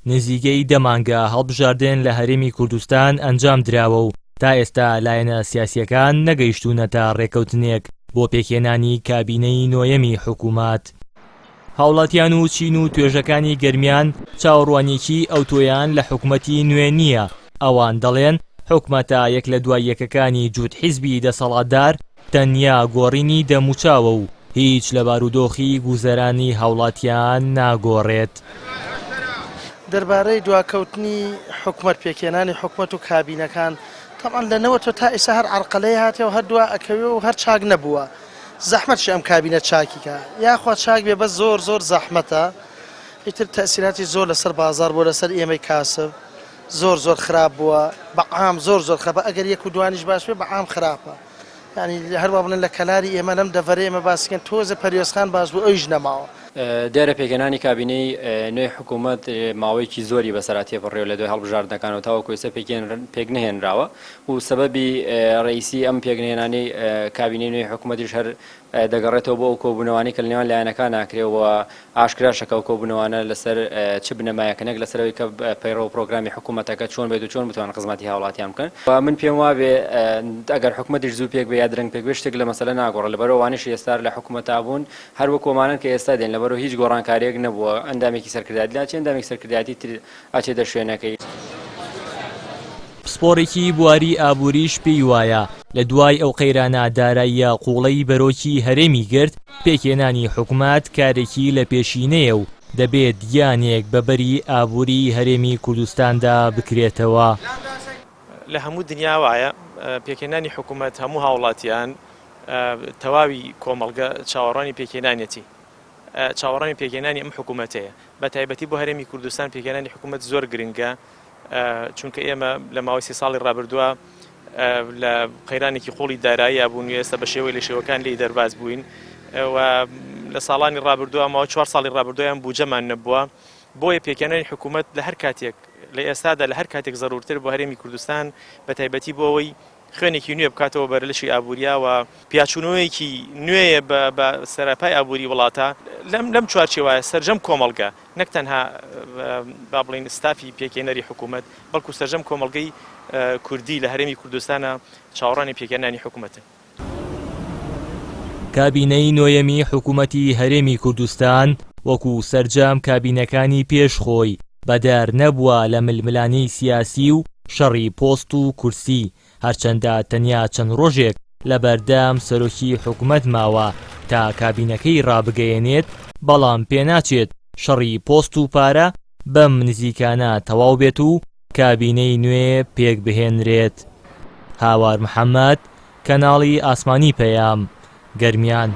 نزیکەی 10 مانگە هەڵبژاردن لە هەرێمی کوردستان ئەنجام دراوە و تا ئێستا لایەنە سیاسیەکان نەگەیشتوونەتە ڕێکەوتنێک بۆ پێکهێنانی کابینەی نۆیەمی حکوومەت. هاوڵاتیان و چین و توێژەکانی گەرمیان چاوەڕوانێکی ئەوتۆیان لە حکوومەتی نوێ نییە. ئەوان دەڵێن حکوومەتە یەک لە دوای یەکەکانی جووت حیزبی دەسەڵاتدار تەنیا گۆڕینی دەموچاوە و هیچ لە بارودۆخی گوزەرانی هاوڵاتیان ناگۆڕێت. دەربارەی دواکەوتنی حکوومەت پێکهێنانی حکوومەت و کابینەکان تەمان لەنەوە تۆ تا ئێستا هەر عەرقەلەی هاتێ و هەر دوا ئەکەوێ و هەر چاک نەبووە. زەحمەتش ئەم کابینە چاکیکە یاخوا چاک بێ بە زۆر زەحمەتە. ئیتر تەسیراتی زۆر لەسەر بازار بۆ لەسەر ئێمەی کاسب زۆر خراپ بووە بەعام زۆر خراپە. ئەگەر یەک و دوانیش باش بێ بەعام خراپە. یعنی هەروە بڵێن لە کەلاری ئێمە لەم دەڤەرەی ئێمە باسکەن تۆزە پەریۆزخان باش بوو ئەویش نەماوە. دیارە پێکهێنانی کابینەی نوێی حکوومەت ماوەیەکی زۆری بەسەراتی بڕێوە لە دوای هەڵبژاردنەکانەوە تاوەکو ئێستا پێک نهێنراوە و سەبەبی ڕئیسی ئەم پێکهێنانی کابینەی نوێی حکوومەتیش هەر دەگەڕێتەوە بۆ ئەو کۆبوونەوانی کە لە نێوان لایەنەکان ناکرێەوە ئاشکرا شەکە و کۆبوونەوانە لەسەر چ بنەمایەکەنێک لەسەرەوەی کە پەیڕەوە پرۆگرامی حکوومەتەکە چۆن بێت و چۆن بتوان خزمەتی هاوڵاتیان بکەن. و من پێم وابێ ئەگەر حکوومەتیش زوو پێک بێ یا درەنگ پێک بێ شتێک لە مەسەلە ناگۆڕێت لەبەرەوەوانیش ئێستا لە حکوومەتا بوون هەر وەک کۆمانن کە ئێستا دێن لەبەرەوە هیچ گۆڕانکاریەک نەبووە ئەندامێکی سەرکردایەتی لا چ ئەندامێکی سەرکردایەتی تر ئاچێتە شوێنەکەی. پسپۆڕێکی بواری ئابووریش پێی وایە لە دوای ئەو قەیرانە داراییە قوڵەی بەرۆکی هەرێمی گرت پێکهێنانی حکوومەت کارێکی لە پێشینەیە و دەبێت گیانێک بەبەری ئابووری هەرێمی کوردستاندا بکرێتەوە. لە هەموو دنیا وایە پێکهێنانی حکوومەت هەموو هاوڵاتیان تەواوی کۆمەڵگە چاوەڕانی پێکهێنانێتی چاوەڕانی پێکهێنانی ئەم حکوومەتەیە بە تایبەتی بۆ هەرێمی کوردستان پێکهێنانی حکوومەت زۆر گرنگە چونکە ئێمە لە ماوەی 30 ساڵی ڕابردووە لە قەیرانێکی قوڵی دارایی بوون و ئێستا بە شێوەی لە شێوەکان لی دەرباز بووین و لە ساڵانی ڕابردووە ماوە 4 ساڵی ڕابردوویان بوجەمان نەبووە بۆیە پێکهێنانی حکوومەت لە هەر کاتێک لە ئێستادا لە هەر کاتێک زەڕورتر بۆ هەرێمی کوردستان بە تایبەتی بۆ ئەوەی خوێنێکی نوێ بکاتەوە بەرلشی ئابووریا و پیاچوونەوەیەکی نوێیە بە سەرپای ئابووری وڵاتە لەم چوارچێوایە سەرجەم کۆمەڵگە نەک تەنها با بڵین ستافی پێکهێنەری حکوومەت بەڵکو سەرجەم کۆمەڵگەی کوردی لە هەرێمی کوردستانە چاوەڕانی پێکهێنانی حکوومەتە. کابینەی نۆیەمی حکوومەتی هەرێمی کوردستان وەکو سەرجەم کابینەکانی پێشخۆی بەدار نەبووە لە ململانەی سیاسی و شەڕی پۆست و کورسی هەرچەندە تەنیا چەند ڕۆژێک لە بەردەم سەرۆکی حکوومەت ماوە تا کابینەکەی ڕابگەیەنێت بەڵام پێناچێت شەڕی پۆست و پارە بەم نزیکانە تەواو بێت و کابینەی نوێ پێک بهێنرێت. هاوار محەممەد، کەناڵی ئاسمانی پەیام، گەرمیان.